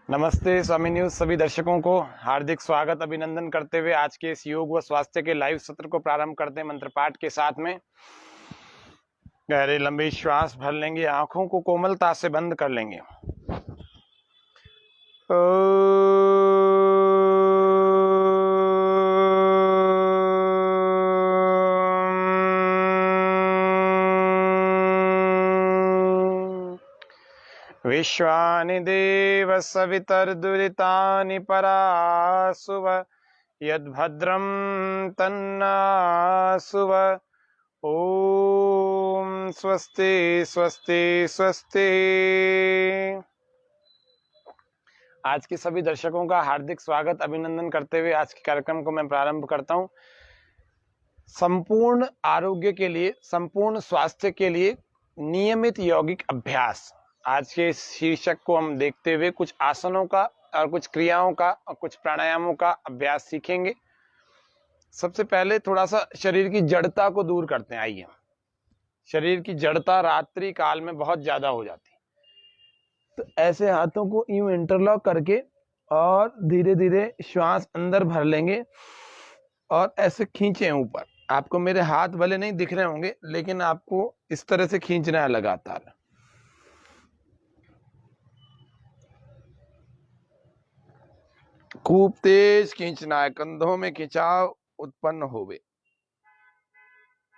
नमस्ते स्वामी न्यूज सभी दर्शकों को हार्दिक स्वागत अभिनंदन करते हुए आज के इस योग व स्वास्थ्य के लाइव सत्र को प्रारंभ करते हैं मंत्र पाठ के साथ में। गहरे लंबे श्वास भर लेंगे, आंखों को कोमलता से बंद कर लेंगे। विश्वानि देव सवितर्दुरितानि परासुव यद्भद्रं तन्नासुव। ओम स्वस्ति स्वस्ति स्वस्ति। आज के सभी दर्शकों का हार्दिक स्वागत अभिनंदन करते हुए आज के कार्यक्रम को मैं प्रारंभ करता हूं। संपूर्ण आरोग्य के लिए, संपूर्ण स्वास्थ्य के लिए नियमित यौगिक अभ्यास, आज के शीर्षक को हम देखते हुए कुछ आसनों का और कुछ क्रियाओं का और कुछ प्राणायामों का अभ्यास सीखेंगे। सबसे पहले थोड़ा सा शरीर की जड़ता को दूर करते हैं। आइए, शरीर की जड़ता रात्रि काल में बहुत ज्यादा हो जाती है, तो ऐसे हाथों को यूं इंटरलॉक करके और धीरे धीरे श्वास अंदर भर लेंगे और ऐसे खींचे ऊपर। आपको मेरे हाथ भले नहीं दिख रहे होंगे, लेकिन आपको इस तरह से खींचना है लगातार। खूब तेज खींचना है, कंधों में खिंचाव उत्पन्न होवे।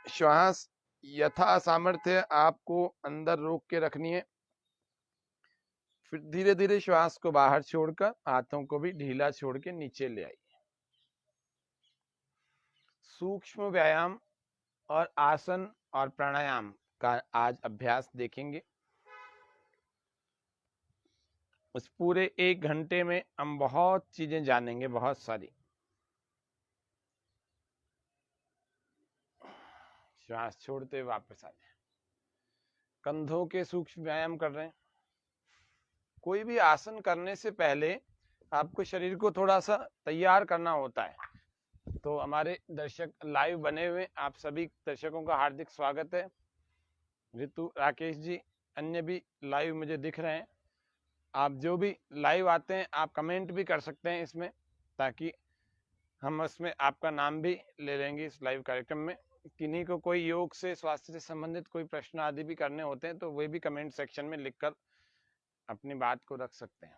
श्वास यथा सामर्थ्य आपको अंदर रोक के रखनी है। फिर धीरे धीरे श्वास को बाहर छोड़कर हाथों को भी ढीला छोड़ के नीचे ले आइए। सूक्ष्म व्यायाम और आसन और प्राणायाम का आज अभ्यास देखेंगे। उस पूरे 1 घंटे में हम बहुत चीजें जानेंगे, बहुत सारी। श्वास छोड़ते वापस आ जाए। कंधों के सूक्ष्म व्यायाम कर रहे हैं। कोई भी आसन करने से पहले आपको शरीर को थोड़ा सा तैयार करना होता है। तो हमारे दर्शक लाइव बने हुए, आप सभी दर्शकों का हार्दिक स्वागत है। ऋतु, राकेश जी, अन्य भी लाइव मुझे दिख रहे हैं। आप जो भी लाइव आते हैं आप कमेंट भी कर सकते हैं इसमें, ताकि हम उसमें आपका नाम भी ले लेंगे इस लाइव कार्यक्रम में। किन्हीं को कोई योग से, स्वास्थ्य से संबंधित कोई प्रश्न आदि भी करने होते हैं तो वे भी कमेंट सेक्शन में लिखकर अपनी बात को रख सकते हैं।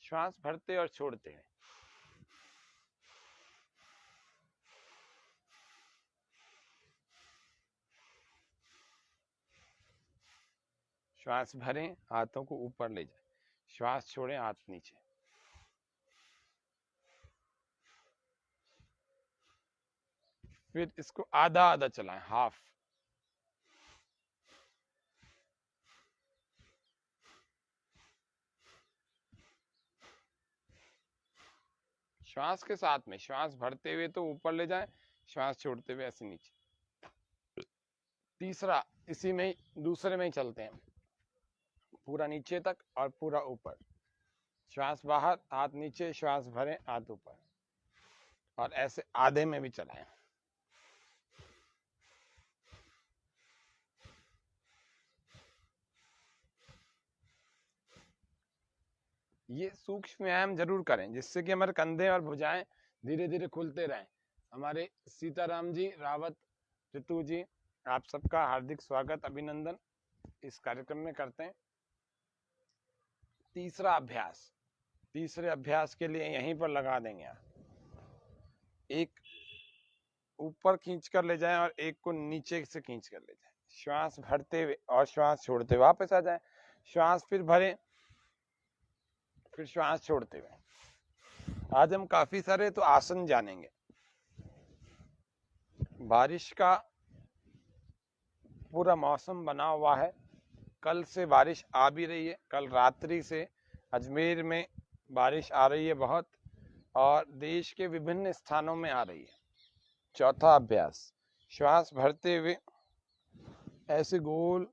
श्वास भरते और छोड़ते हैं। श्वास भरें, हाथों को ऊपर ले जाएं। श्वास छोड़ें, हाथ नीचे। फिर इसको आधा आधा चलाएं, हाफ। श्वास के साथ में श्वास भरते हुए तो ऊपर ले जाएं, श्वास छोड़ते हुए ऐसे नीचे। तीसरा इसी में ही, दूसरे में ही चलते हैं, पूरा नीचे तक और पूरा ऊपर। श्वास बाहर, हाथ नीचे, श्वास भरें, हाथ ऊपर, और ऐसे आधे में भी चलाएं। ये सूक्ष्म व्यायाम जरूर करें, जिससे कि हमारे कंधे और भुजाएं धीरे धीरे खुलते रहें। हमारे सीताराम जी रावत, ऋतु जी, आप सबका हार्दिक स्वागत अभिनंदन इस कार्यक्रम में करते हैं। तीसरा अभ्यास, तीसरे अभ्यास के लिए यहीं पर लगा देंगे आप। एक ऊपर खींच कर ले जाएं और एक को नीचे से खींच कर ले जाएं। श्वास भरते हुए और श्वास छोड़ते हुए वापस आ जाएं। श्वास फिर भरें, फिर श्वास छोड़ते हुए। आज हम काफी सारे तो आसन जानेंगे। बारिश का पूरा मौसम बना हुआ है। कल से बारिश आ भी रही है। कल रात्रि से अजमेर में बारिश आ रही है बहुत, और देश के विभिन्न स्थानों में आ रही है। चौथा अभ्यास, श्वास भरते हुए ऐसे गोल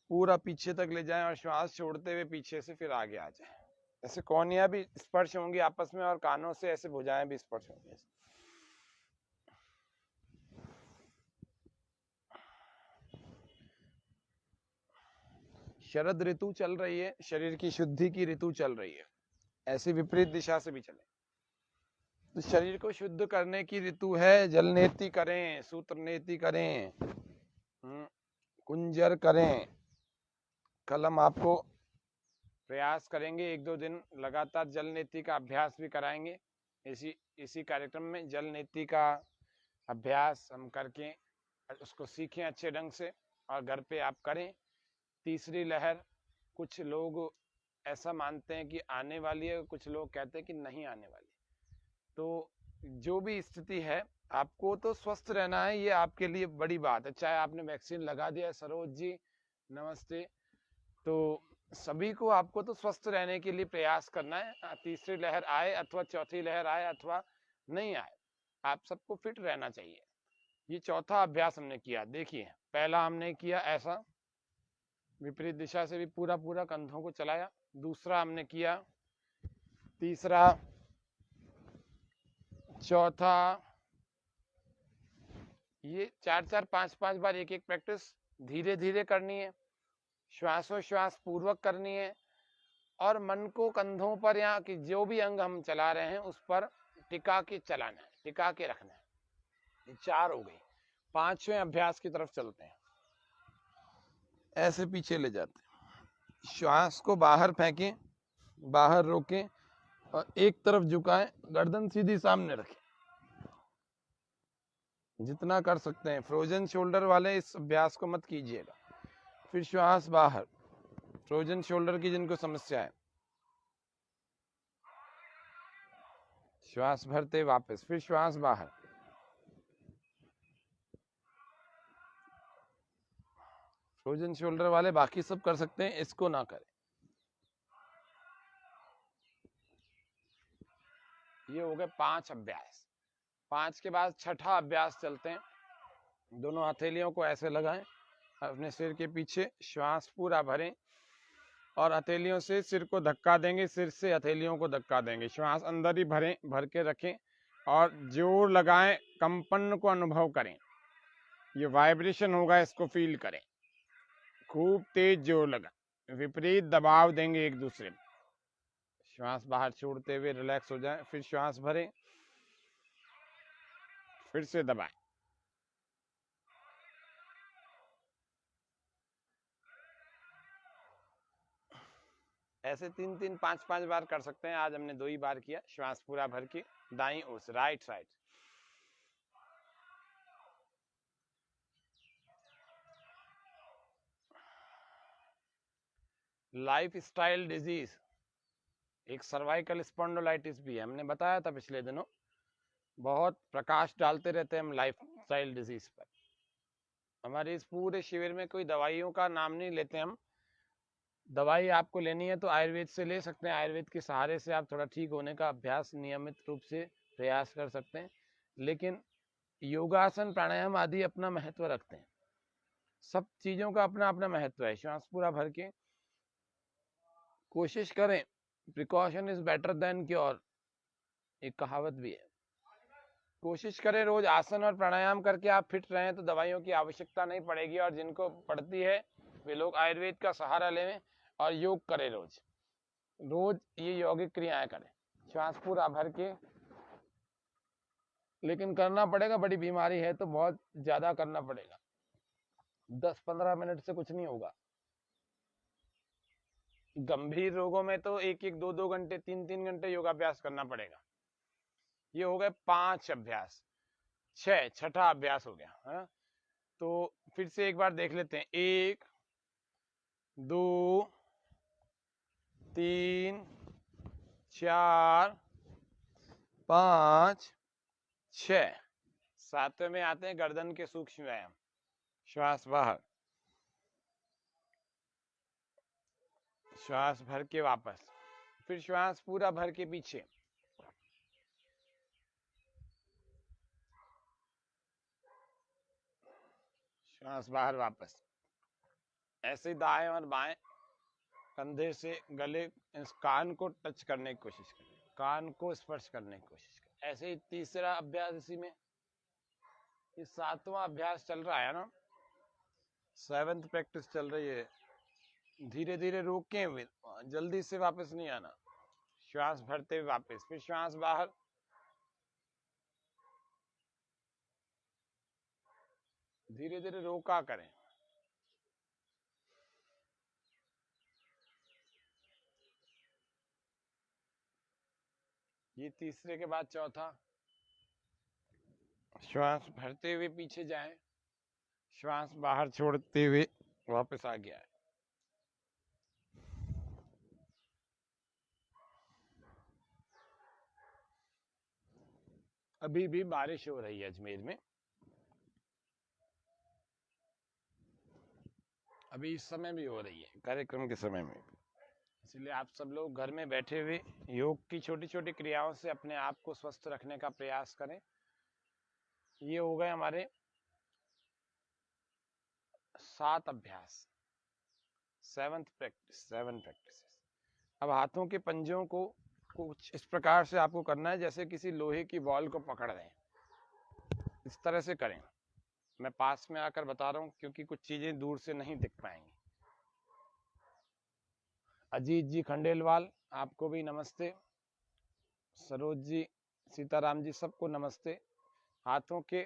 पूरा पीछे तक ले जाएं और श्वास छोड़ते हुए पीछे से फिर आगे आ जाएं। ऐसे कोहनियां भी स्पर्श होंगी आपस में और कानों से ऐसे भुजाएं भी स्पर्श होंगी। शरद ऋतु चल रही है, शरीर की शुद्धि की ऋतु चल रही है, ऐसी विपरीत दिशा से भी चले तो शरीर को शुद्ध करने की ऋतु है। जल नेति करें, सूत्र नेति करें, कुंजर करें। कल हम आपको प्रयास करेंगे, 1-2 दिन लगातार जल नेति का अभ्यास भी कराएंगे। इसी कार्यक्रम में जल नेति का अभ्यास हम करके उसको सीखें अच्छे ढंग से और घर पे आप करें। तीसरी लहर कुछ लोग ऐसा मानते हैं कि आने वाली है, कुछ लोग कहते हैं कि नहीं आने वाली। तो जो भी स्थिति है, आपको तो स्वस्थ रहना है, ये आपके लिए बड़ी बात है। चाहे आपने वैक्सीन लगा दिया है, सरोज जी नमस्ते, तो सभी को आपको तो स्वस्थ रहने के लिए प्रयास करना है। तीसरी लहर आए अथवा चौथी लहर आए अथवा नहीं आए, आप सबको फिट रहना चाहिए। ये चौथा अभ्यास हमने किया। देखिए, पहला हमने किया ऐसा, विपरीत दिशा से भी पूरा कंधों को चलाया। दूसरा हमने किया, तीसरा, चौथा, ये 4-4, 5-5 बार एक प्रैक्टिस धीरे धीरे करनी है, श्वासोश्वास पूर्वक करनी है और मन को कंधों पर या कि जो भी अंग हम चला रहे हैं उस पर टिका के चलाना है, टिका के रखना है। ये 4 हो गई। 5वें अभ्यास की तरफ चलते हैं। ऐसे पीछे ले जाते हैं, श्वास को बाहर फेंकें, बाहर रोकें और एक तरफ झुकाएं, गर्दन सीधी सामने रखें जितना कर सकते हैं। फ्रोजन शोल्डर वाले इस अभ्यास को मत कीजिएगा। फिर श्वास बाहर, फ्रोजन शोल्डर की जिनको समस्या है, श्वास भरते वापस, फिर श्वास बाहर, फ्रोजन शोल्डर वाले बाकी सब कर सकते हैं, इसको ना करें। ये हो गए 5 अभ्यास। 5 के बाद छठा अभ्यास चलते हैं। दोनों हथेलियों को ऐसे लगाएं अपने सिर के पीछे, श्वास पूरा भरें और हथेलियों से सिर को धक्का देंगे, सिर से हथेलियों को धक्का देंगे। श्वास अंदर ही भरें, भर के रखें और जोर लगाएं, कंपन को अनुभव करें। ये वाइब्रेशन होगा, इसको फील करें। खूब तेज जोर लगा, विपरीत दबाव देंगे एक दूसरे में। श्वास बाहर छोड़ते हुए रिलैक्स हो जाए, फिर श्वास भरें, फिर से दबाएं। ऐसे 3-3, 5-5 बार कर सकते हैं। आज हमने 2 ही बार किया। श्वास पूरा भर के दाईं ओर से, right side. Life style disease, एक सर्वाइकल स्पॉन्डिलाइटिस भी है, हमने बताया था पिछले दिनों। बहुत प्रकाश डालते रहते हैं हम लाइफ स्टाइल डिजीज पर। हमारे इस पूरे शिविर में कोई दवाइयों का नाम नहीं लेते हम। दवाई आपको लेनी है तो आयुर्वेद से ले सकते हैं। आयुर्वेद के सहारे से आप थोड़ा ठीक होने का अभ्यास नियमित रूप से प्रयास कर सकते हैं। लेकिन योगासन, प्राणायाम आदि अपना महत्व रखते हैं। सब चीजों का अपना अपना महत्व है। श्वास पूरा भर के कोशिश करें, precaution is better than cure, एक कहावत भी है। कोशिश करें रोज आसन और प्राणायाम करके आप फिट रहें तो दवाइयों की आवश्यकता नहीं पड़ेगी। और जिनको पड़ती है वे लोग आयुर्वेद का सहारा लें और योग करें। रोज ये यौगिक क्रियाएं करें, श्वास पूरा भर के। लेकिन करना पड़ेगा, बड़ी बीमारी है तो बहुत ज्यादा करना पड़ेगा। 10-15 मिनट से कुछ नहीं होगा। गंभीर रोगों में तो 1-1, 2-2 घंटे, 3-3 घंटे योगाभ्यास करना पड़ेगा। ये हो गए 5 अभ्यास। 6ठा अभ्यास हो गया है। तो फिर से एक बार देख लेते हैं। 1, 2, 3, 4, 5, 6। 7वें में आते हैं गर्दन के सूक्ष्म व्यायाम। श्वास बाहर, श्वास भर के वापस, फिर श्वास पूरा भर के पीछे, श्वास बाहर वापस। ऐसे दाएं और बाएं कंधे से गले, इस कान को टच करने की कोशिश करें, कान को स्पर्श करने की कोशिश करें। ऐसे ही तीसरा अभ्यास इसी में। ये 7वां अभ्यास चल रहा है ना, 7th प्रैक्टिस चल रही है। धीरे धीरे रोके हुए, जल्दी से वापस नहीं आना। श्वास भरते हुए वापस, फिर श्वास बाहर, धीरे धीरे रोका करें। ये तीसरे के बाद चौथा। श्वास भरते हुए पीछे जाएं, श्वास बाहर छोड़ते हुए वापस आ गया है। अभी भी बारिश हो रही है अजमेर में, अभी इस समय भी हो रही है, कार्यक्रम के समय में। इसलिए आप सब लोग घर में बैठे हुए योग की छोटी छोटी क्रियाओं से अपने आप को स्वस्थ रखने का प्रयास करें। ये हो गए हमारे 7 अभ्यास, 7 प्रैक्टिस। अब हाथों के पंजों को कुछ इस प्रकार से आपको करना है जैसे किसी लोहे की बॉल को पकड़ रहे हैं, इस तरह से करें। मैं पास में आकर बता रहा हूँ क्योंकि कुछ चीजें दूर से नहीं दिख पाएंगी। अजीत जी खंडेलवाल, आपको भी नमस्ते। सरोज जी, सीताराम जी, सबको नमस्ते। हाथों के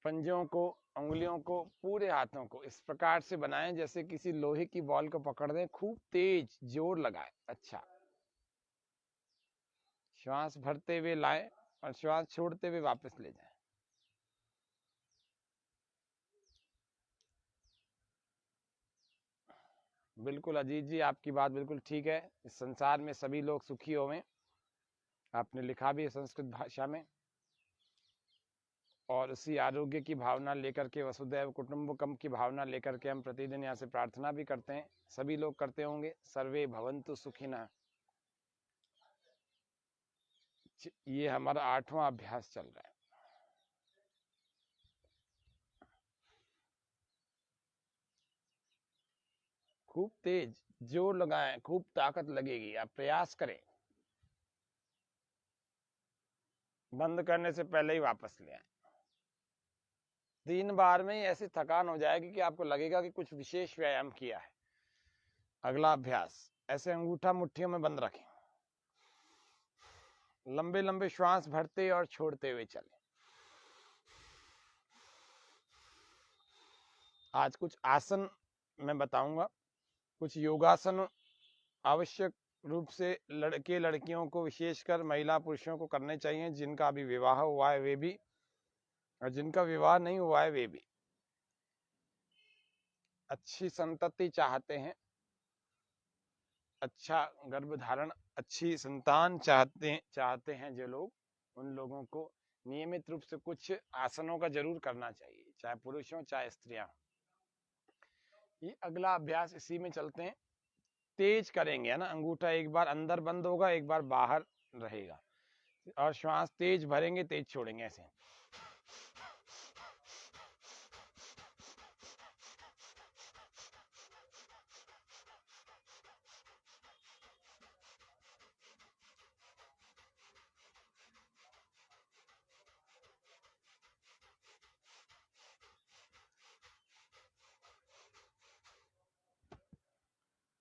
पंजों को, उंगलियों को, पूरे हाथों को इस प्रकार से बनाएं जैसे किसी लोहे की बॉल को पकड़ दें, खूब तेज जोर लगाएं। अच्छा, श्वास भरते हुए लाएं और श्वास छोड़ते हुए वापस ले जाएं। बिल्कुल अजीत जी, आपकी बात बिल्कुल ठीक है। इस संसार में सभी लोग सुखी होवें, आपने लिखा भी है संस्कृत भाषा में। और उसी आरोग्य की भावना लेकर के, वसुदैव कुटुंबकम की भावना लेकर के हम प्रतिदिन यहाँ से प्रार्थना भी करते हैं। सभी लोग करते होंगे, सर्वे भवन्तु सुखिनः। ये हमारा 8वां अभ्यास चल रहा है। खूब तेज जोर लगाएं, खूब ताकत लगेगी, आप प्रयास करें। बंद करने से पहले ही वापस ले आए। 3 बार में ही ऐसी थकान हो जाएगी कि आपको लगेगा कि कुछ विशेष व्यायाम किया है। अगला अभ्यास, ऐसे अंगूठा मुट्ठियों में बंद रखें, लंबे लंबे श्वास भरते और छोड़ते हुए चलें। आज कुछ आसन मैं बताऊंगा, कुछ योगासन आवश्यक रूप से लड़के लड़कियों को, विशेषकर महिला पुरुषों को करने चाहिए, जिनका अभी विवाह हुआ है वे भी, और जिनका विवाह नहीं हुआ है वे भी। अच्छी संतति चाहते हैं, अच्छा गर्भधारण, अच्छी संतान चाहते हैं जो लोग, उन लोगों को नियमित रूप से कुछ आसनों का जरूर करना चाहिए, चाहे पुरुष हो चाहे स्त्रियां। ये अगला अभ्यास इसी में चलते हैं। तेज करेंगे, है ना। अंगूठा एक बार अंदर बंद होगा, एक बार बाहर रहेगा, और श्वास तेज भरेंगे, तेज छोड़ेंगे, ऐसे।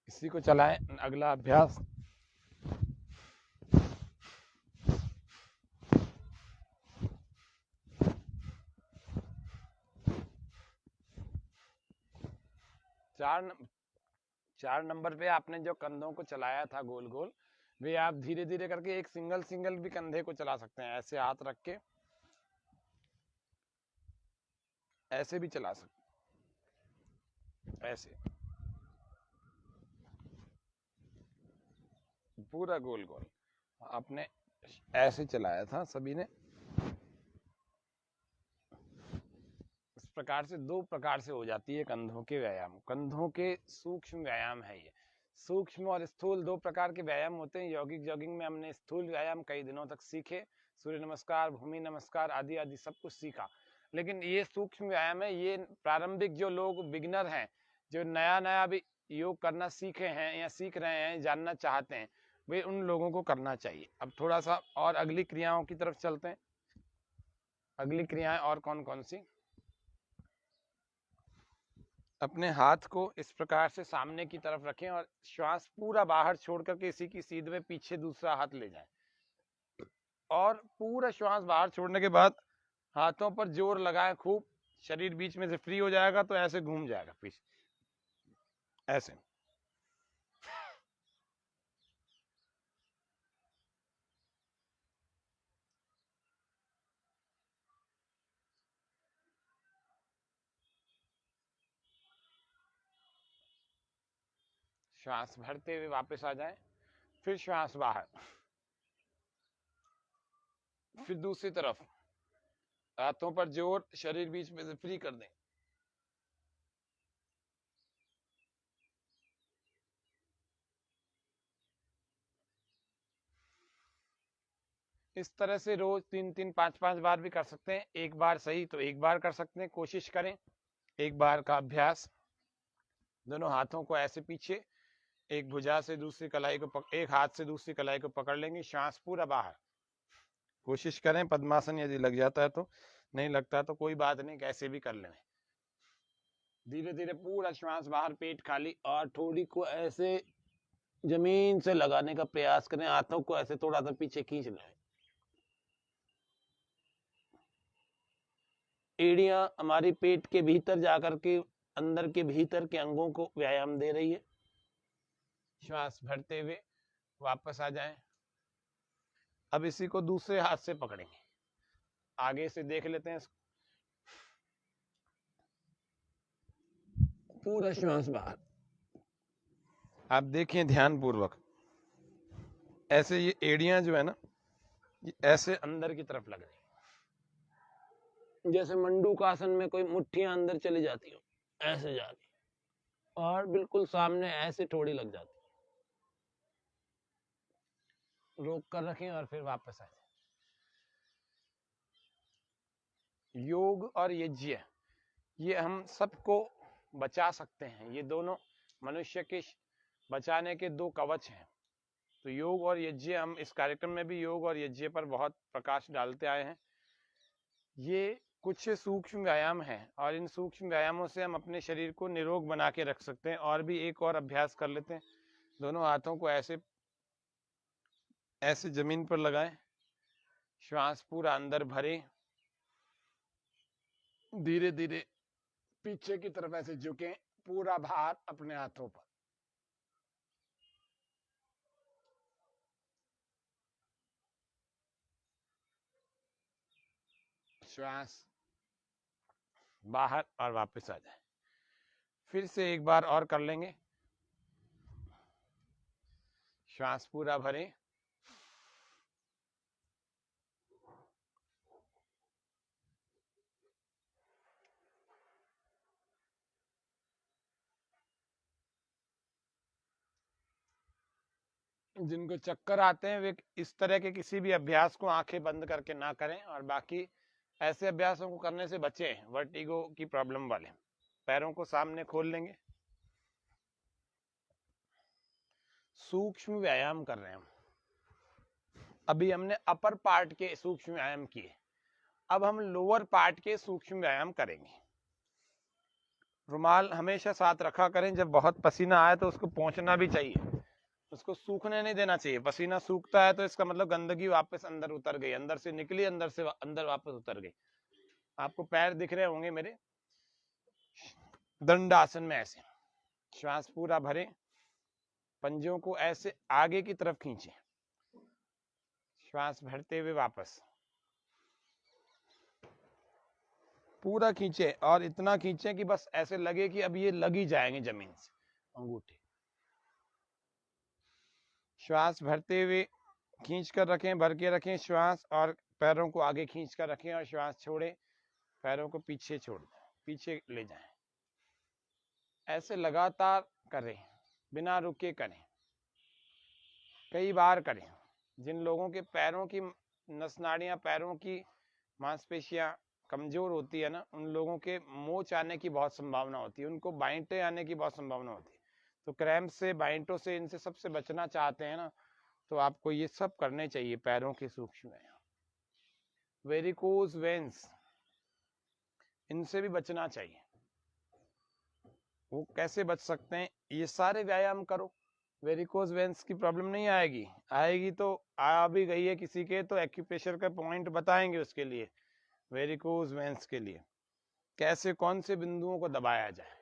इसी को चलाएं। अगला अभ्यास, चार नंबर पे आपने जो कंधों को चलाया था गोल गोल, वे आप धीरे धीरे करके एक सिंगल सिंगल भी कंधे को चला सकते हैं। ऐसे हाथ रख के ऐसे भी चला सकते, ऐसे पूरा गोल गोल आपने ऐसे चलाया था सभी ने। इस प्रकार से 2 प्रकार से हो जाती है कंधों के व्यायाम। कंधों के सूक्ष्म व्यायाम है ये। सूक्ष्म और स्थूल 2 प्रकार के व्यायाम होते हैं। यौगिक जॉगिंग में हमने स्थूल व्यायाम कई दिनों तक सीखे, सूर्य नमस्कार, भूमि नमस्कार आदि आदि सब कुछ सीखा। लेकिन ये सूक्ष्म व्यायाम है, ये प्रारंभिक जो लोग बिगिनर हैं, जो नया नया भी योग करना सीखे हैं या सीख रहे हैं, जानना चाहते हैं, वे उन लोगों को करना चाहिए। अब थोड़ा सा और अगली क्रियाओं की तरफ चलते हैं। अगली क्रियाएं और कौन कौन सी? अपने हाथ को इस प्रकार से सामने की तरफ रखें और श्वास पूरा बाहर छोड़ करके इसी की सीध में पीछे दूसरा हाथ ले जाएं और पूरा श्वास बाहर छोड़ने के बाद हाथों पर जोर लगाएं खूब। शरीर बीच में से फ्री हो जाएगा तो ऐसे घूम जाएगा पीछे, ऐसे। श्वास भरते हुए वापस आ जाएं, फिर श्वास बाहर, फिर दूसरी तरफ हाथों पर जोर, शरीर बीच में से फ्री कर दें। इस तरह से रोज 3-3, 5-5 बार भी कर सकते हैं। एक बार सही तो एक बार कर सकते हैं, कोशिश करें। एक बार का अभ्यास, दोनों हाथों को ऐसे पीछे, एक भुजा से दूसरी कलाई को एक हाथ से दूसरी कलाई को पकड़ लेंगे, श्वास पूरा बाहर। कोशिश करें पद्मासन यदि लग जाता है तो, नहीं लगता तो कोई बात नहीं, कैसे भी कर लें। धीरे धीरे पूरा श्वास बाहर, पेट खाली, और थोड़ी को ऐसे जमीन से लगाने का प्रयास करें, हाथों को ऐसे थोड़ा सा पीछे खींच लें। एड़ियां हमारी पेट के भीतर जाकर के अंदर के भीतर के अंगों को व्यायाम दे रही है। श्वास भरते हुए वापस आ जाएं। अब इसी को दूसरे हाथ से पकड़ेंगे, आगे से देख लेते हैं। पूरा श्वास बाहर, आप देखें ध्यान पूर्वक, ऐसे ये एड़ियां जो है ना, ये ऐसे अंदर की तरफ लग रही, जैसे मंडूकासन में कोई मुट्ठियां अंदर चली जाती हो, ऐसे जा रही, और बिल्कुल सामने ऐसे थोड़ी लग जाती। रोक कर रखें और फिर वापस आ जाए। योग और यज्ञ, ये हम सबको बचा सकते हैं। ये दोनों मनुष्य के बचाने के दो कवच हैं। तो योग और यज्ञ, हम इस कार्यक्रम में भी योग और यज्ञ पर बहुत प्रकाश डालते आए हैं। ये कुछ सूक्ष्म व्यायाम हैं और इन सूक्ष्म व्यायामों से हम अपने शरीर को निरोग बना के रख सकते हैं। और भी एक और अभ्यास कर लेते हैं। दोनों हाथों को ऐसे ऐसे जमीन पर लगाएं, श्वास पूरा अंदर भरें, धीरे धीरे पीछे की तरफ ऐसे झुकें, पूरा भार अपने हाथों पर। श्वास बाहर और वापस आ जाए। फिर से एक बार और कर लेंगे। श्वास पूरा भरें, जिनको चक्कर आते हैं वे इस तरह के किसी भी अभ्यास को आंखें बंद करके ना करें, और बाकी ऐसे अभ्यासों को करने से बचें, वर्टिगो की प्रॉब्लम वाले। पैरों को सामने खोल लेंगे, सूक्ष्म व्यायाम कर रहे हैं हम। अभी हमने अपर पार्ट के सूक्ष्म व्यायाम किए, अब हम लोअर पार्ट के सूक्ष्म व्यायाम करेंगे। रुमाल हमेशा साथ रखा करें, जब बहुत पसीना आए तो उसको पोंछना भी चाहिए, उसको सूखने नहीं देना चाहिए। पसीना सूखता है तो इसका मतलब गंदगी वापस अंदर उतर गई, अंदर से निकली, अंदर से अंदर वापस उतर गई। आपको पैर दिख रहे होंगे मेरे, दंड आसन में ऐसे श्वास पूरा भरें, पंजों को ऐसे आगे की तरफ खींचें, श्वास भरते हुए वापस पूरा खींचे, और इतना खींचे कि बस ऐसे लगे कि अब ये लग ही जाएंगे जमीन से अंगूठे। श्वास भरते हुए खींच कर रखें, भर के रखें श्वास, और पैरों को आगे खींच कर रखें और श्वास छोड़ें, पैरों को पीछे छोड़ दें, पीछे ले जाएं। ऐसे लगातार करें, बिना रुके करें, कई बार करें। जिन लोगों के पैरों की नस नाड़ियां, पैरों की मांसपेशियां कमजोर होती है ना, उन लोगों के मोच आने की बहुत संभावना होती है, उनको बाइंटे आने की बहुत संभावना होती है। तो क्रैम्प से, बाइंटों से, इनसे सबसे बचना चाहते हैं ना, तो आपको ये सब करने चाहिए। पैरों के सूक्ष्म व्यायाम, वेरिकोज वेन्स, इनसे भी बचना चाहिए। वो कैसे बच सकते हैं? ये सारे व्यायाम करो, वेरिकोज वेन्स की प्रॉब्लम नहीं आएगी। आएगी तो आ भी गई है किसी के, तो एक्यूप्रेशर का पॉइंट बताएंगे उसके लिए, वेरिकोज वेन्स के लिए कैसे कौन से बिंदुओं को दबाया जाए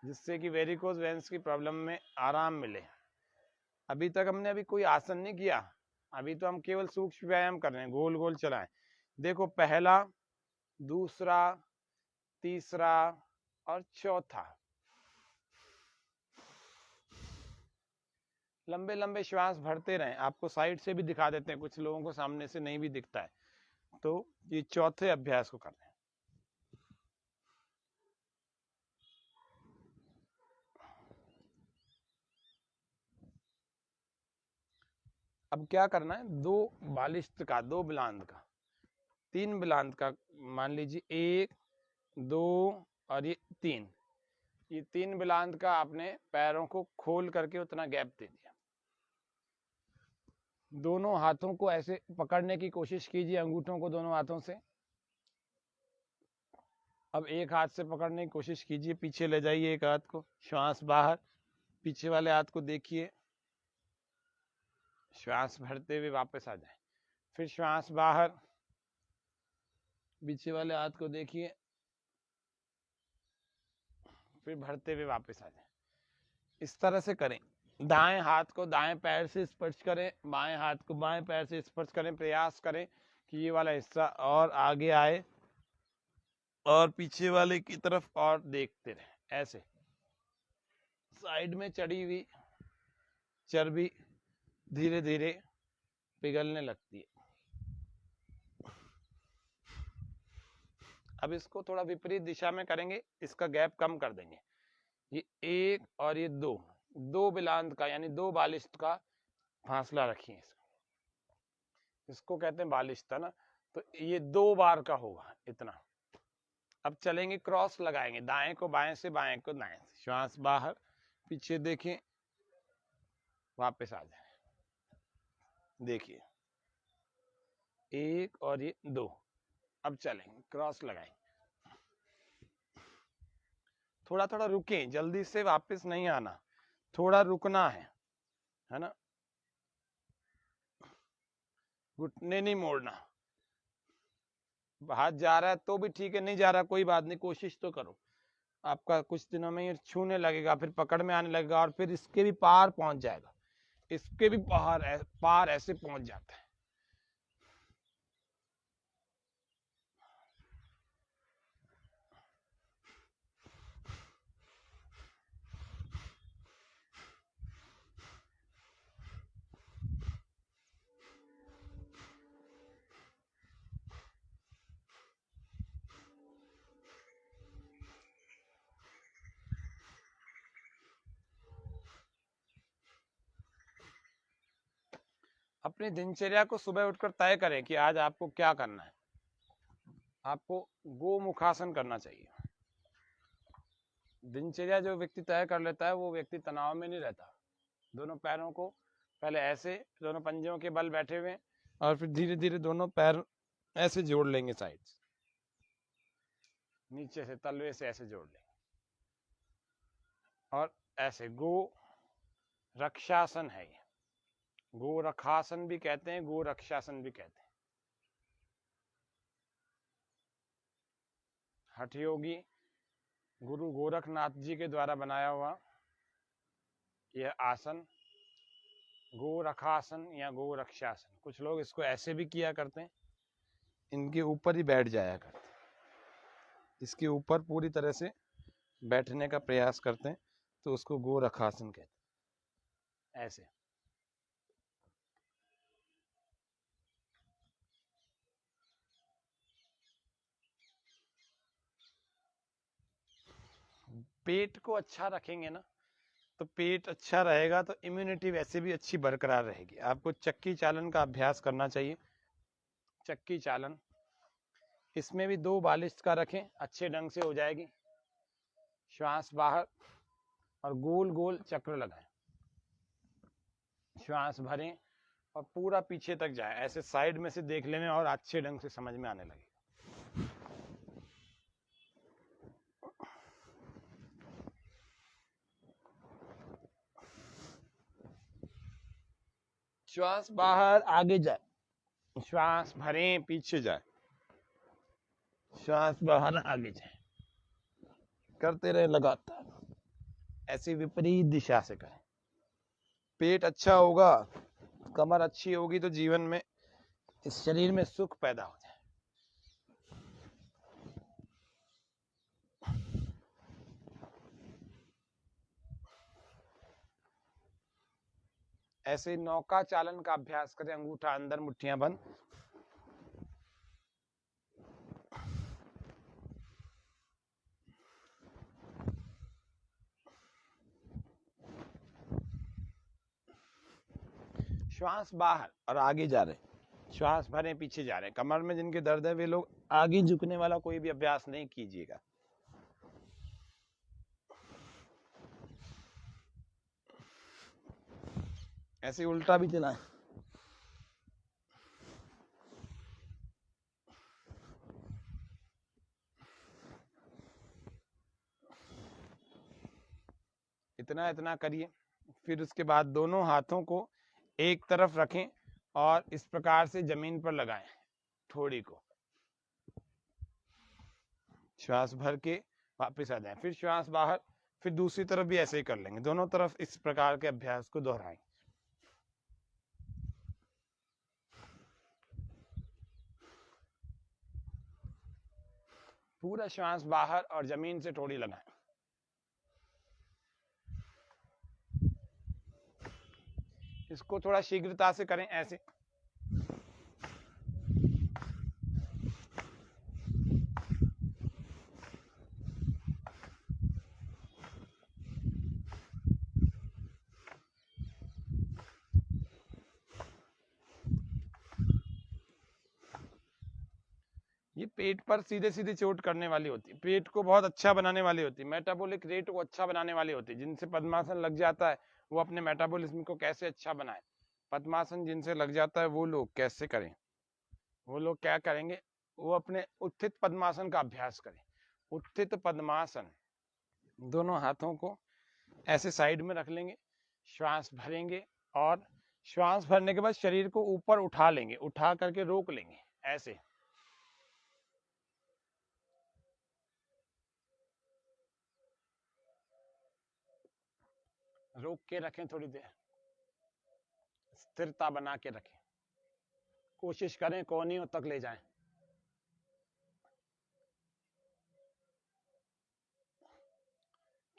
जिससे कि वेरिकोज वेन्स की प्रॉब्लम में आराम मिले। अभी तक हमने कोई आसन नहीं किया, अभी तो हम केवल सूक्ष्म व्यायाम कर रहे हैं, गोल गोल चलाएं। देखो, पहला, दूसरा, तीसरा और चौथा, लंबे लंबे श्वास भरते रहें। आपको साइड से भी दिखा देते हैं, कुछ लोगों को सामने से नहीं भी दिखता है, तो ये चौथे अभ्यास को कर रहे हैं। अब क्या करना है, दो बालिश्त का, दो बिलांद का, तीन बिलांद का, मान लीजिए 1 2 और ये 3, ये 3 बिलांद का आपने पैरों को खोल करके उतना गैप दे दिया। दोनों हाथों को ऐसे पकड़ने की कोशिश कीजिए, अंगूठों को दोनों हाथों से। अब एक हाथ से पकड़ने की कोशिश कीजिए, पीछे ले जाइए एक हाथ को, श्वास बाहर, पीछे वाले हाथ को देखिए, श्वास भरते हुए वापस आ जाए, फिर श्वास बाहर, पीछे वाले हाथ को देखिए, फिर भरते हुए वापस आ जाए। इस तरह से करें। दाएं हाथ को दाएं पैर से स्पर्श करें, बाएं हाथ को बाएं पैर से स्पर्श करें। प्रयास करें कि ये वाला हिस्सा और आगे आए और पीछे वाले की तरफ और देखते रहे। ऐसे साइड में चढ़ी हुई चर्बी धीरे धीरे पिघलने लगती है। अब इसको थोड़ा विपरीत दिशा में करेंगे, इसका गैप कम कर देंगे। ये 1 और ये 2, 2 बिलांद का यानी 2 बालिश्त का फासला रखिए। इसको कहते हैं बालिश्त, है ना। तो ये 2 बार का होगा इतना। अब चलेंगे, क्रॉस लगाएंगे, दाएं को बाएं से, बाएं को दाएं से। श्वास बाहर, पीछे देखें, वापस आ जाए। देखिए 1 और ये 2। अब चलेंगे, क्रॉस लगाएंगे। थोड़ा थोड़ा रुकें, जल्दी से वापस नहीं आना, थोड़ा रुकना है ना। घुटने नहीं मोड़ना। हाथ जा रहा है तो भी ठीक है, नहीं जा रहा कोई बात नहीं, कोशिश तो करो। आपका कुछ दिनों में ये छूने लगेगा, फिर पकड़ में आने लगेगा और फिर इसके भी पार पहुंच जाएगा, इसके भी पार ऐसे पहुंच जाता है। अपनी दिनचर्या को सुबह उठकर तय करें कि आज आपको क्या करना है। आपको गोमुखासन करना चाहिए। दिनचर्या जो व्यक्ति तय कर लेता है वो व्यक्ति तनाव में नहीं रहता। दोनों पैरों को पहले ऐसे, दोनों पंजों के बल बैठे हुए, और फिर धीरे धीरे दोनों पैर ऐसे जोड़ लेंगे, साइड से, नीचे से तलवे से ऐसे जोड़ लेंगे, और ऐसे गो रक्षासन है ये। गो रखासन भी कहते हैं, गो रक्षासन भी कहते हैं। हठ योगी गुरु गोरखनाथ जी के द्वारा बनाया हुआ यह आसन गो रखासन या गो रक्षासन। कुछ लोग इसको ऐसे भी किया करते हैं, इनके ऊपर ही बैठ जाया करते हैं, इसके ऊपर पूरी तरह से बैठने का प्रयास करते हैं, तो उसको गो रखासन कहते हैं। ऐसे पेट को अच्छा रखेंगे ना, तो पेट अच्छा रहेगा तो इम्यूनिटी वैसे भी अच्छी बरकरार रहेगी। आपको चक्की चालन का अभ्यास करना चाहिए। चक्की चालन, इसमें भी 2 बालिश का रखें, अच्छे ढंग से हो जाएगी। श्वास बाहर और गोल गोल चक्र लगाएं, श्वास भरें और पूरा पीछे तक जाए, ऐसे साइड में से देख लेने और अच्छे ढंग से समझ में आने लगे। श्वास बाहर आगे जाए, श्वास भरें पीछे जाए, श्वास बाहर आगे जाए, करते रहे लगातार, ऐसी विपरीत दिशा से करें। पेट अच्छा होगा, कमर अच्छी होगी तो जीवन में, इस शरीर में सुख पैदा हो जाए। ऐसे नौका चालन का अभ्यास करें, अंगूठा अंदर मुट्ठियां बंद। श्वास बाहर और आगे जा रहे, श्वास भरें पीछे जा रहे। कमर में जिनके दर्द है वे लोग आगे झुकने वाला कोई भी अभ्यास नहीं कीजिएगा। ऐसे उल्टा भी चलाएं। इतना इतना करिए, फिर उसके बाद दोनों हाथों को एक तरफ रखें और इस प्रकार से जमीन पर लगाएं, ठोड़ी को। श्वास भर के वापस आ जाएं, फिर श्वास बाहर, फिर दूसरी तरफ भी ऐसे ही कर लेंगे। दोनों तरफ इस प्रकार के अभ्यास को दोहराएं। पूरा श्वास बाहर और जमीन से ठोड़ी लगाएं। इसको थोड़ा शीघ्रता से करें, ऐसे। ये पेट पर सीधे सीधे चोट करने वाली होती है, पेट को बहुत अच्छा बनाने वाली होती है, मेटाबॉलिक रेट को अच्छा बनाने वाली होती है। जिनसे पद्मासन लग जाता है वो अपने मेटाबॉलिज्म को कैसे अच्छा बनाए। पद्मासन जिनसे लग जाता है वो लोग कैसे करें, वो लोग क्या करेंगे, वो अपने उत्थित पद्मासन का अभ्यास करें। उत्थित पद्मासन, दोनों हाथों को ऐसे साइड में रख लेंगे, श्वास भरेंगे और श्वास भरने के बाद शरीर को ऊपर उठा लेंगे, उठा करके रोक लेंगे, ऐसे। रोक के रखें, थोड़ी देर स्थिरता बना के रखें। कोशिश करें कोहनियों तक ले जाएं।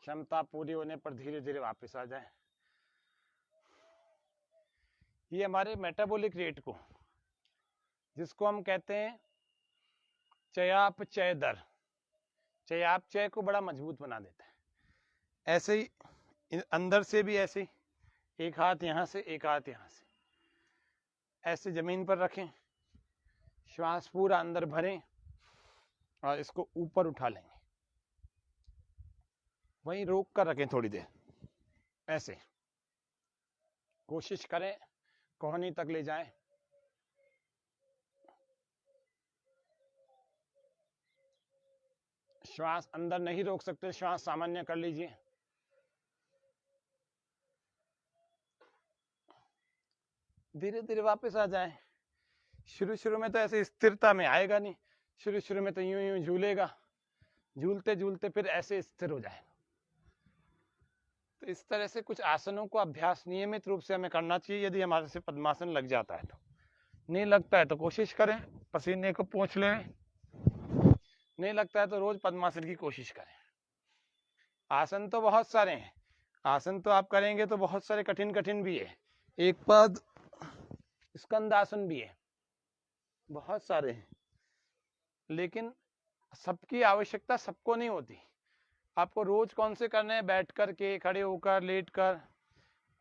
क्षमता पूरी होने पर धीरे धीरे वापस आ जाएं। ये हमारे मेटाबॉलिक रेट को, जिसको हम कहते हैं चयापचय दर, चयापचय को बड़ा मजबूत बना देता है। ऐसे ही अंदर से भी ऐसे, एक हाथ यहां से, एक हाथ यहां से, ऐसे जमीन पर रखें, श्वास पूरा अंदर भरें और इसको ऊपर उठा लेंगे। वहीं रोक कर रखें थोड़ी देर, ऐसे। कोशिश करें कोहनी तक ले जाएं। श्वास अंदर नहीं रोक सकते, श्वास सामान्य कर लीजिए। धीरे धीरे वापस आ जाए। शुरू शुरू में तो ऐसे स्थिरता में आएगा नहीं, शुरू शुरू में तो यूं यूं झूलेगा, झूलते झूलते फिर ऐसे स्थिर हो जाएगा। तो इस तरह से कुछ आसनों को अभ्यास नियमित रूप से हमें करना चाहिए। यदि हमारे से पद्मासन लग जाता है तो, नहीं लगता है तो कोशिश करें, पसीने को पोंछ लें। नहीं लगता है तो रोज पद्मासन की कोशिश करें। आसन तो बहुत सारे हैं, आसन तो आप करेंगे तो बहुत सारे कठिन कठिन भी है। एक पद स्कंदासन भी है, बहुत सारे हैं, लेकिन सबकी आवश्यकता सबको नहीं होती। आपको रोज कौन से करने हैं, बैठ कर के, खड़े होकर, लेट कर,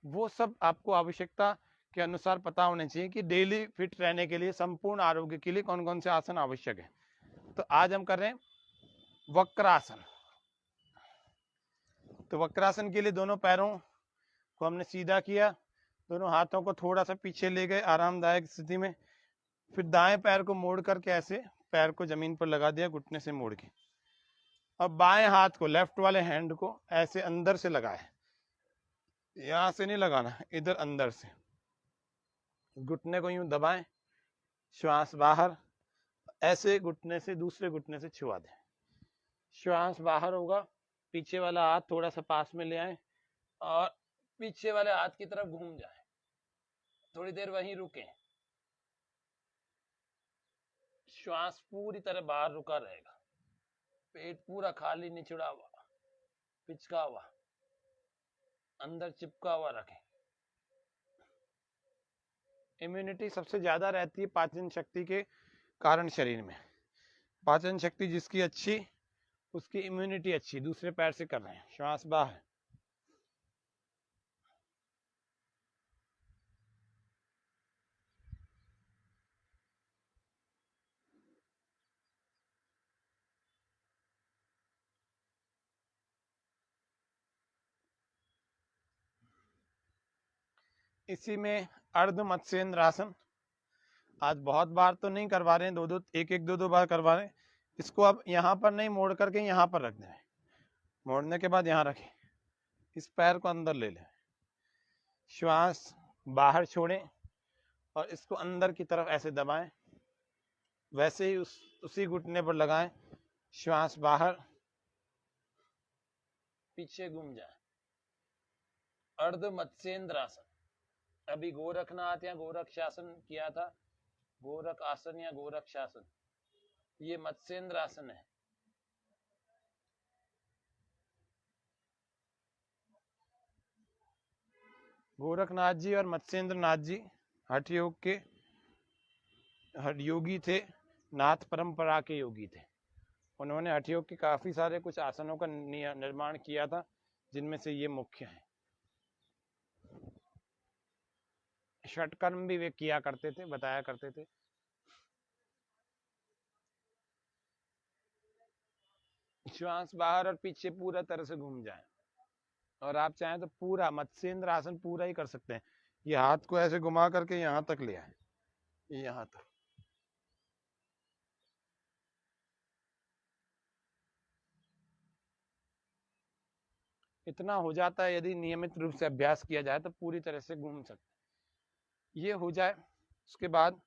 वो सब आपको आवश्यकता के अनुसार पता होने चाहिए कि डेली फिट रहने के लिए, संपूर्ण आरोग्य के लिए कौन कौन से आसन आवश्यक है। तो आज हम कर रहे हैं वक्रासन। तो वक्रासन के लिए दोनों पैरों को हमने सीधा किया, दोनों हाथों को थोड़ा सा पीछे ले गए आरामदायक स्थिति में, फिर दाएं पैर को मोड़ करके ऐसे पैर को जमीन पर लगा दिया, घुटने से मोड़ के। अब बाएं हाथ को, लेफ्ट वाले हैंड को ऐसे अंदर से लगाए, यहां से नहीं लगाना, इधर अंदर से, घुटने को यूं दबाएं, श्वास बाहर, ऐसे घुटने से दूसरे घुटने से छुआ दें। श्वास बाहर होगा, पीछे वाला हाथ थोड़ा सा पास में ले आए और पीछे वाले हाथ की तरफ घूम जाए। थोड़ी देर वहीं रुकें, श्वास पूरी तरह बाहर रुका रहेगा, पेट पूरा खाली निचड़ा हुआ, पिचका हुआ, अंदर चिपका हुआ रखें। इम्यूनिटी सबसे ज्यादा रहती है पाचन शक्ति के कारण शरीर में। पाचन शक्ति जिसकी अच्छी, उसकी इम्यूनिटी अच्छी। दूसरे पैर से कर रहे हैं, श्वास बाहर, इसी में अर्ध मत्स्येंद्र आसन। आज बहुत बार तो नहीं करवा रहे हैं, दो बार करवा रहे हैं। इसको अब यहाँ पर नहीं, मोड़ करके यहाँ पर रख दें। मोड़ने के बाद यहाँ रखें, इस पैर को अंदर ले लें, श्वास बाहर छोड़ें और इसको अंदर की तरफ ऐसे दबाएं। वैसे ही उसी घुटने पर लगाएं, श्वास बाहर, पीछे घूम जाए। अर्ध मत्स्येंद्र आसन। अभी गोरखनाथ या गोरक्षासन किया था, गोरख आसन या गोरक्षासन। ये मत्स्येंद्र आसन है। गोरखनाथ जी और मत्स्येंद्र नाथ जी हठ योग के हठ योगी थे, नाथ परंपरा के योगी थे। उन्होंने हठ योग के काफी सारे कुछ आसनों का निर्माण किया था, जिनमें से ये मुख्य है। षटकर्म भी वे किया करते थे, बताया करते थे। श्वास बाहर और पीछे पूरा तरह से घूम जाए। और आप चाहें तो पूरा मत्स्येंद्र आसन पूरा ही कर सकते हैं। ये हाथ को ऐसे घुमा करके यहाँ तक ले आए, यहाँ तक। इतना हो जाता है, यदि नियमित रूप से अभ्यास किया जाए तो पूरी तरह से घूम सकते हैं। ये हो जाए, उसके बाद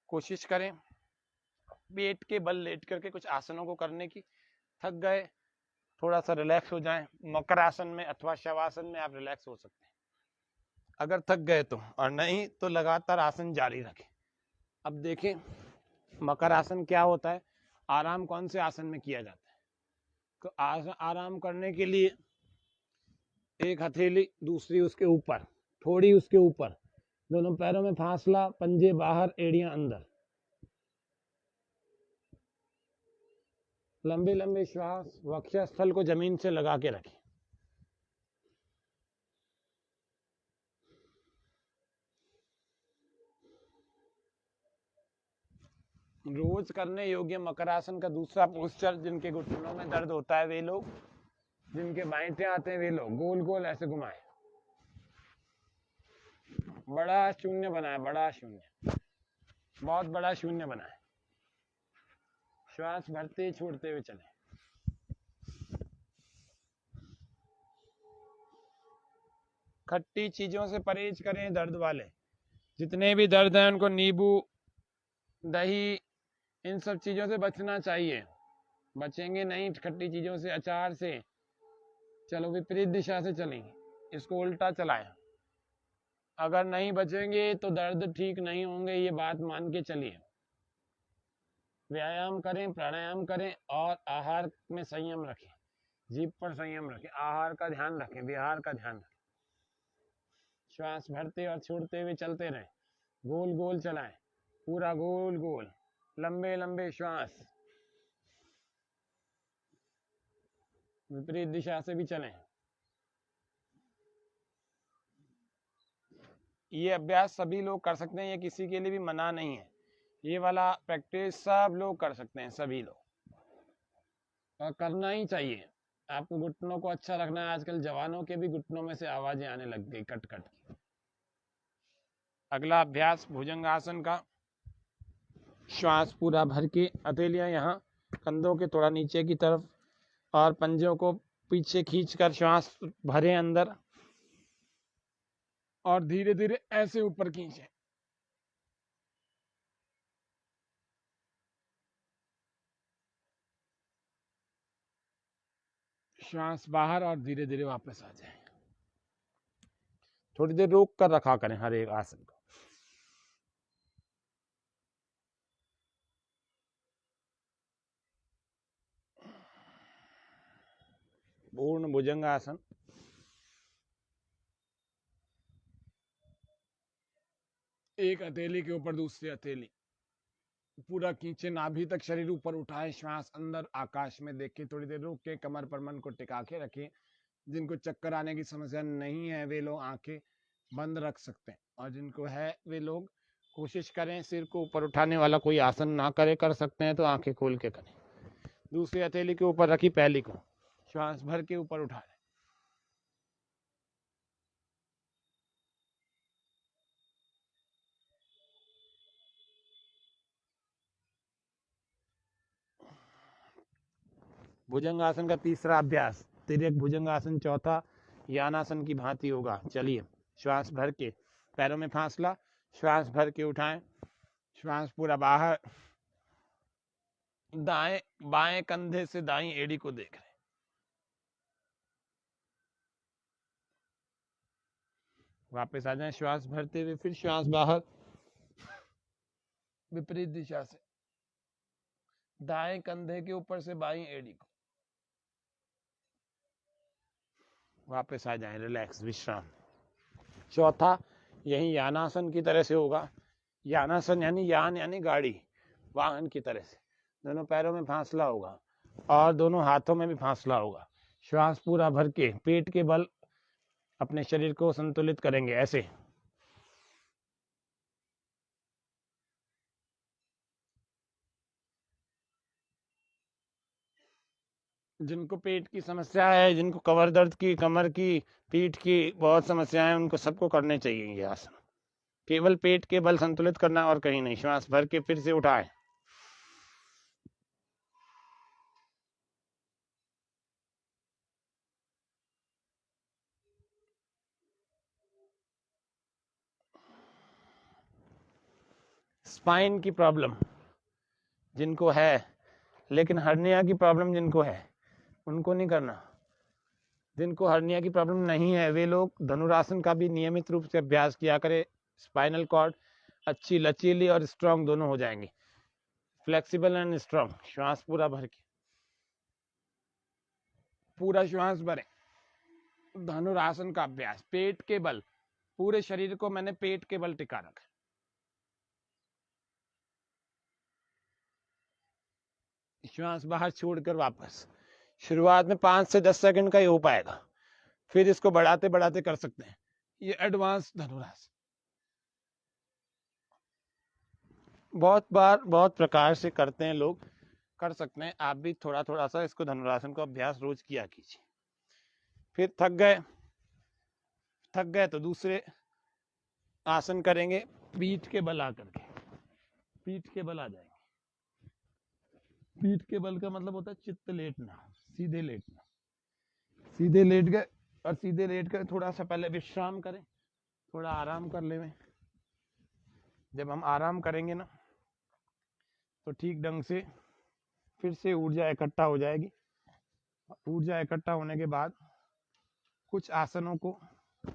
कोशिश करें पेट के बल लेट करके कुछ आसनों को करने की। थक गए, थोड़ा सा रिलैक्स हो जाएं। मकर आसन में अथवा शवासन में आप रिलैक्स हो सकते हैं अगर थक गए तो, और नहीं तो लगातार आसन जारी रखें। अब देखें मकर आसन क्या होता है, आराम कौन से आसन में किया जाता है। तो आराम करने के लिए एक हथेली दूसरी उसके ऊपर, थोड़ी उसके ऊपर, दोनों पैरों में फासला, पंजे बाहर, एड़ियां अंदर। लंबे लंबे श्वास, वक्षस्थल को जमीन से लगा के रखें। रोज करने योग्य मकर आसन का दूसरा पोस्चर, जिनके घुटनों में दर्द होता है वे लोग, जिनके बाएं आते हैं वे लोग गोल गोल ऐसे घुमाएं। बड़ा शून्य बनाए, बड़ा शून्य, बहुत बड़ा शून्य बनाए। श्वास भरते छोड़ते हुए चले। खट्टी चीजों से परहेज करें। दर्द वाले जितने भी दर्द हैं उनको नींबू, दही, इन सब चीजों से बचना चाहिए। बचेंगे नहीं खट्टी चीजों से, अचार से, चलो विपरीत दिशा से चलेंगे, इसको उल्टा चलाएं। अगर नहीं बचेंगे तो दर्द ठीक नहीं होंगे, ये बात मान के चलिए। व्यायाम करें, प्राणायाम करें और आहार में संयम रखें, जीभ पर संयम रखें, आहार का ध्यान रखें, विहार का ध्यान रखें। श्वास भरते और छोड़ते हुए चलते रहें, गोल गोल चलाएं, पूरा गोल गोल, लंबे लंबे श्वास, विपरीत दिशा से भी चलें। ये अभ्यास सभी लोग कर सकते हैं, ये किसी के लिए भी मना नहीं है। ये वाला प्रैक्टिस सब लोग कर सकते हैं, सभी लोग, और करना ही चाहिए। आपको घुटनों को अच्छा रखना है। आजकल जवानों के भी घुटनों में से आवाजें आने लग गई कट कट की। अगला अभ्यास भुजंगासन का। श्वास पूरा भर के, हथेलियां यहाँ कंधों के थोड़ा नीचे की तरफ और पंजों को पीछे खींचकर श्वास भरें अंदर और धीरे धीरे ऐसे ऊपर खींचें। श्वास बाहर और धीरे धीरे वापस आ जाए। थोड़ी देर रोक कर रखा करें हर एक आसन को। पूर्ण भुजंगासन। एक हथेली के ऊपर दूसरी हथेली, पूरा खींचे, नाभि तक शरीर ऊपर उठाए, श्वास अंदर आकाश में देखे, थोड़ी देर रोक के कमर पर मन को टिका के रखें। जिनको चक्कर आने की समस्या नहीं है वे लोग आंखें बंद रख सकते हैं, और जिनको है वे लोग कोशिश करें सिर को ऊपर उठाने वाला कोई आसन ना करे, कर सकते हैं तो आंखें खोल के करें। दूसरी हथेली के ऊपर रखी पहली को, श्वास भर के ऊपर उठा लें। भुजंगासन का तीसरा अभ्यास तिर्यक भुजंगासन, चौथा यानासन की भांति होगा। चलिए, श्वास भर के, पैरों में फासला, श्वास भर के उठाएं, श्वास पूरा बाहर, दाएं बाएं कंधे से दाईं एड़ी को देख रहे हैं। वापस आ जाएं, श्वास भरते हुए फिर श्वास बाहर, विपरीत दिशा से, दाएं कंधे के ऊपर से बाईं एड़ी को। वापस आ जाएं, रिलैक्स, विश्राम। चौथा यही यानासन की तरह से होगा। यानासन यानी यान यानी गाड़ी, वाहन की तरह से। दोनों पैरों में फासला होगा और दोनों हाथों में भी फासला होगा। श्वास पूरा भर के पेट के बल अपने शरीर को संतुलित करेंगे, ऐसे। जिनको पेट की समस्या है, जिनको कमर दर्द की, कमर की, पीठ की बहुत समस्या है, उनको सबको करने चाहिए ये आसन। केवल पेट के बल संतुलित करना और कहीं नहीं। श्वास भर के फिर से उठाएं। स्पाइन की प्रॉब्लम जिनको है, लेकिन हर्निया की प्रॉब्लम जिनको है उनको नहीं करना। जिनको हर्निया की प्रॉब्लम नहीं है वे लोग धनुरासन का भी नियमित रूप से अभ्यास किया करें। स्पाइनल कॉर्ड अच्छी लचीली और स्ट्रांग दोनों हो जाएंगी, फ्लेक्सिबल एंड स्ट्रांग। श्वास पूरा भर के, पूरा श्वास भरें। धनुरासन का अभ्यास, पेट के बल, पूरे शरीर को मैंने पेट के बल टिका रखा। श्वास बाहर छोड़कर वापस। शुरुआत में 5 से 10 सेकंड का ही हो पाएगा, फिर इसको बढ़ाते बढ़ाते कर सकते हैं। ये एडवांस धनुरासन बहुत बार बहुत प्रकार से करते हैं लोग, कर सकते हैं आप भी। थोड़ा थोड़ा सा इसको धनुरासन को अभ्यास रोज किया कीजिए। फिर थक गए तो दूसरे आसन करेंगे, पीठ के बल आकर के, पीठ के बल आ जाएंगे। पीठ के बल का मतलब होता है चित्त लेटना, सीधे लेटना। सीधे लेट गए और सीधे लेट कर थोड़ा सा पहले विश्राम करें, थोड़ा आराम कर ले। जब हम आराम करेंगे ना तो ठीक ढंग से फिर से ऊर्जा इकट्ठा हो जाएगी। ऊर्जा इकट्ठा होने के बाद कुछ आसनों को,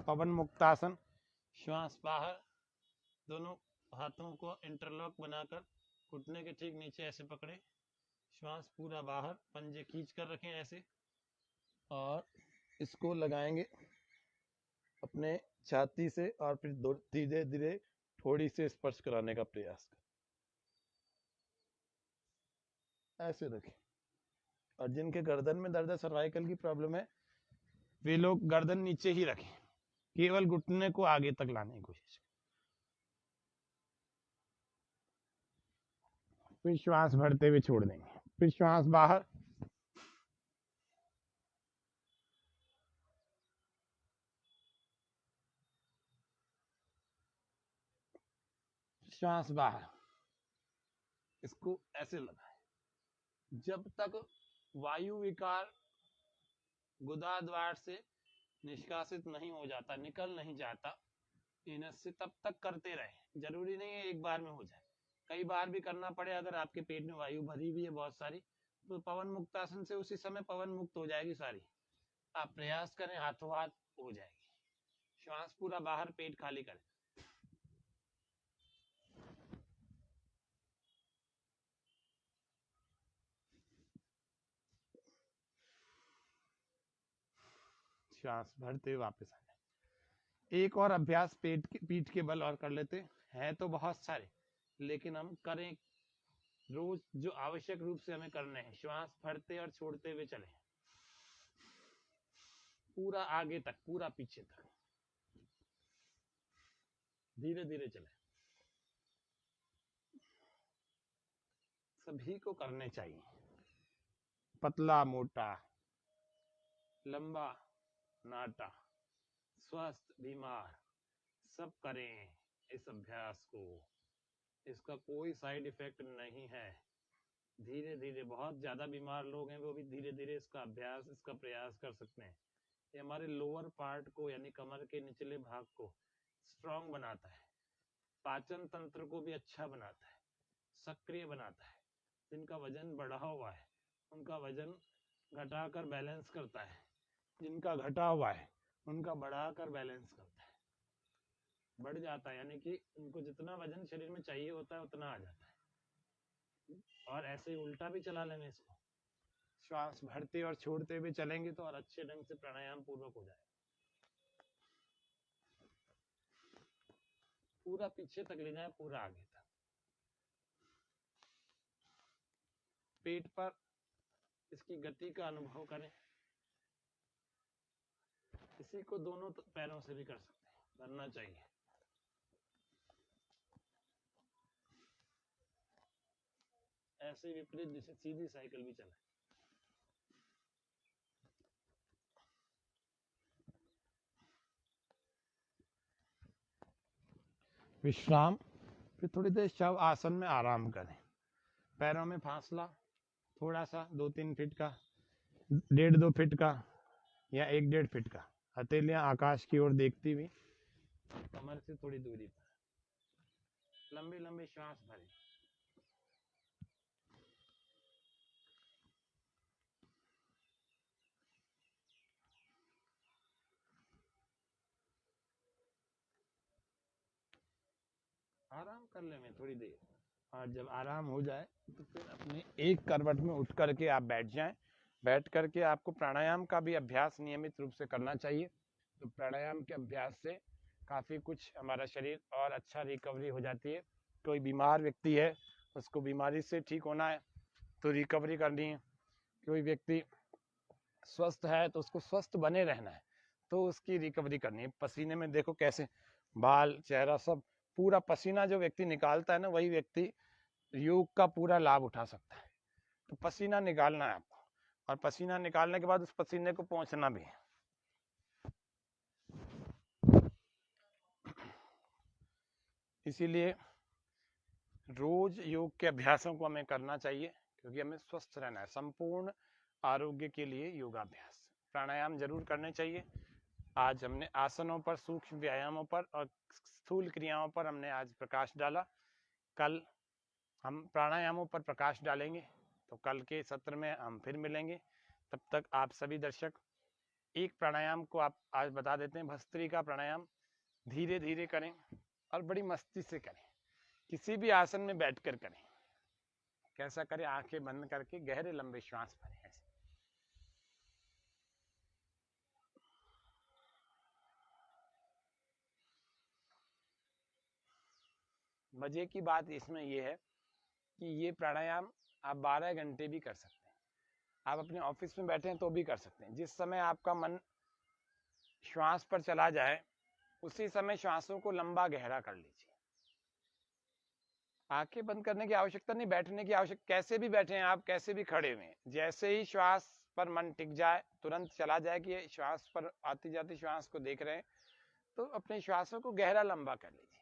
पवन मुक्तासन, श्वास बाहर, दोनों हाथों को इंटरलॉक बनाकर घुटने के ठीक नीचे ऐसे पकड़े, श्वास पूरा बाहर, पंजे खींच कर रखें ऐसे, और इसको लगाएंगे अपने छाती से और फिर धीरे धीरे थोड़ी से स्पर्श कराने का प्रयास करें, ऐसे रखें। और जिनके गर्दन में दर्द है, सर्वाइकल की प्रॉब्लम है, वे लोग गर्दन नीचे ही रखें, केवल घुटने को आगे तक लाने की कोशिश करें। फिर श्वास भरते हुए छोड़ देंगे, फिर श्वास बाहर, श्वास बाहर। इसको ऐसे लगाएं जब तक वायु विकार गुदा द्वार से निष्कासित नहीं हो जाता, निकल नहीं जाता एनस से, तब तक करते रहे। जरूरी नहीं है एक बार में हो जाए, कई बार भी करना पड़े। अगर आपके पेट में वायु भरी हुई है बहुत सारी, तो पवन मुक्तासन से उसी समय पवन मुक्त हो जाएगी सारी, आप प्रयास करें, हाथों हाथ हो जाएगी। श्वास पूरा बाहर, पेट खाली करें। श्वास भरते हुए वापस आ जाए। एक और अभ्यास पीठ के बल और कर लेते हैं। तो बहुत सारे, लेकिन हम करें रोज जो आवश्यक रूप से हमें करने हैं। श्वास भरते और छोड़ते हुए चलें, पूरा आगे तक, पूरा पीछे तक, धीरे धीरे चलें। सभी को करने चाहिए, पतला मोटा, लंबा नाटा, स्वस्थ बीमार, सब करें इस अभ्यास को। इसका कोई साइड इफेक्ट नहीं है। धीरे धीरे, बहुत ज्यादा बीमार लोग हैं वो भी धीरे धीरे इसका अभ्यास, इसका प्रयास कर सकते हैं। ये हमारे लोअर पार्ट को, यानी कमर के निचले भाग को स्ट्रांग बनाता है, पाचन तंत्र को भी अच्छा बनाता है, सक्रिय बनाता है। जिनका वजन बढ़ा हुआ है उनका वजन घटाकर बैलेंस करता है, जिनका घटा हुआ है उनका बढ़ाकर बैलेंस करता है, बढ़ जाता है, यानी कि उनको जितना वजन शरीर में चाहिए होता है उतना आ जाता है। और ऐसे ही उल्टा भी चला लेंगे इसको, श्वास भरते और छोड़ते हुए चलेंगे तो और अच्छे ढंग से प्राणायाम पूर्वक हो जाएगा। पूरा पीछे तक ले जाए, पूरा आगे तक। पेट पर इसकी गति का अनुभव करें। इसी को दोनों पैरों से भी कर सकते हैं, करना चाहिए। ऐसे विपरीत दिशा, सीधी साइकिल भी चलाएं। विश्राम, फिर थोड़ी देर शव आसन में आराम करें। पैरों में फासला थोड़ा सा 2-3 फीट का, 1.5-2 फीट का या 1-1.5 फीट का। हथेलियां आकाश की ओर देखती हुई, कमर से थोड़ी दूरी पर लंबी लंबी श्वास भरें। आराम कर ले में थोड़ी देर, और जब आराम हो जाए तो फिर अपने एक करवट में उठ करके आप बैठ जाएं। बैठ करके आपको प्राणायाम का भी अभ्यास नियमित रूप से करना चाहिए। तो प्राणायाम के अभ्यास से काफ़ी कुछ हमारा शरीर और अच्छा रिकवरी हो जाती है। कोई बीमार व्यक्ति है, उसको बीमारी से ठीक होना है तो रिकवरी करनी है। कोई व्यक्ति स्वस्थ है तो उसको स्वस्थ बने रहना है तो उसकी रिकवरी करनी है। पसीने में देखो कैसे बाल, चेहरा सब पूरा पसीना जो व्यक्ति निकालता है ना, वही व्यक्ति योग का पूरा लाभ उठा सकता है। तो पसीना निकालना है आपको, और पसीना निकालने के बाद उस पसीने को पोंछना भी है। इसीलिए रोज योग के अभ्यासों को हमें करना चाहिए, क्योंकि हमें स्वस्थ रहना है। संपूर्ण आरोग्य के लिए योगाभ्यास, प्राणायाम जरूर करने चाहिए। आज हमने आसनों पर, सूक्ष्म व्यायामों पर और स्थूल क्रियाओं पर हमने आज प्रकाश डाला। कल हम प्राणायामों पर प्रकाश डालेंगे, तो कल के सत्र में हम फिर मिलेंगे। तब तक आप सभी दर्शक एक प्राणायाम को आप आज बता देते हैं, भस्त्रिका प्राणायाम। धीरे धीरे करें और बड़ी मस्ती से करें, किसी भी आसन में बैठकर करें। कैसा करें? आंखें बंद करके गहरे लंबे श्वास भरें। ऐसे मजे की बात इसमें यह है कि ये प्राणायाम आप 12 घंटे भी कर सकते हैं। आप अपने ऑफिस में बैठे हैं तो भी कर सकते हैं। जिस समय आपका मन श्वास पर चला जाए उसी समय श्वासों को लंबा गहरा कर लीजिए। आंखें बंद करने की आवश्यकता नहीं, बैठने की आवश्यकता। कैसे भी बैठे हैं आप, कैसे भी खड़े हुए हैं, जैसे ही श्वास पर मन टिक जाए, तुरंत चला जाए कि श्वास पर आती जाती श्वास को देख रहे हैं, तो अपने श्वासों को गहरा लंबा कर लीजिए।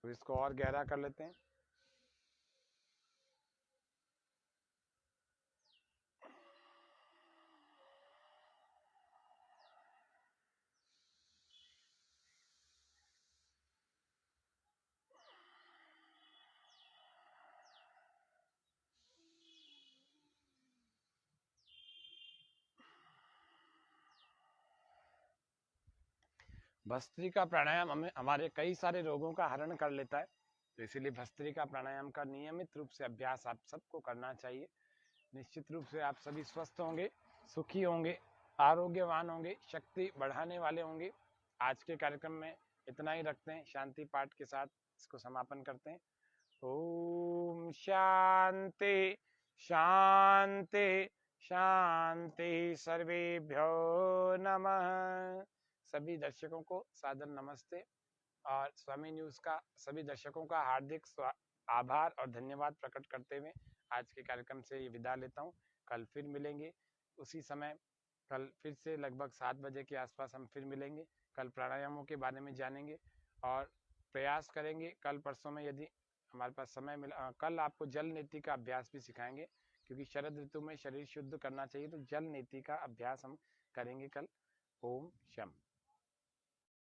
तो इसको और गहरा कर लेते हैं। भस्त्रिका प्राणायाम हमें हमारे कई सारे रोगों का हरण कर लेता है, तो इसीलिए भस्त्रिका प्राणायाम का नियमित रूप से अभ्यास आप सबको करना चाहिए। निश्चित रूप से आप सभी स्वस्थ होंगे, सुखी होंगे, आरोग्यवान होंगे, शक्ति बढ़ाने वाले होंगे। आज के कार्यक्रम में इतना ही रखते हैं, शांति पाठ के साथ इसको समापन करते हैं। ओम शांति शांति शांति, सर्वेभ्यो नमः। सभी दर्शकों को सादर नमस्ते और स्वामी न्यूज का सभी दर्शकों का हार्दिक आभार और धन्यवाद प्रकट करते हुए आज के कार्यक्रम से विदा लेता हूँ। कल फिर मिलेंगे उसी समय, कल फिर से लगभग 7 बजे के आसपास हम फिर मिलेंगे। कल प्राणायामों के बारे में जानेंगे और प्रयास करेंगे कल परसों में, यदि हमारे पास समय मिला, कल आपको जल नीति का अभ्यास भी सिखाएंगे, क्योंकि शरद ऋतु में शरीर शुद्ध करना चाहिए, तो जल नीति का अभ्यास हम करेंगे कल। ओम शम।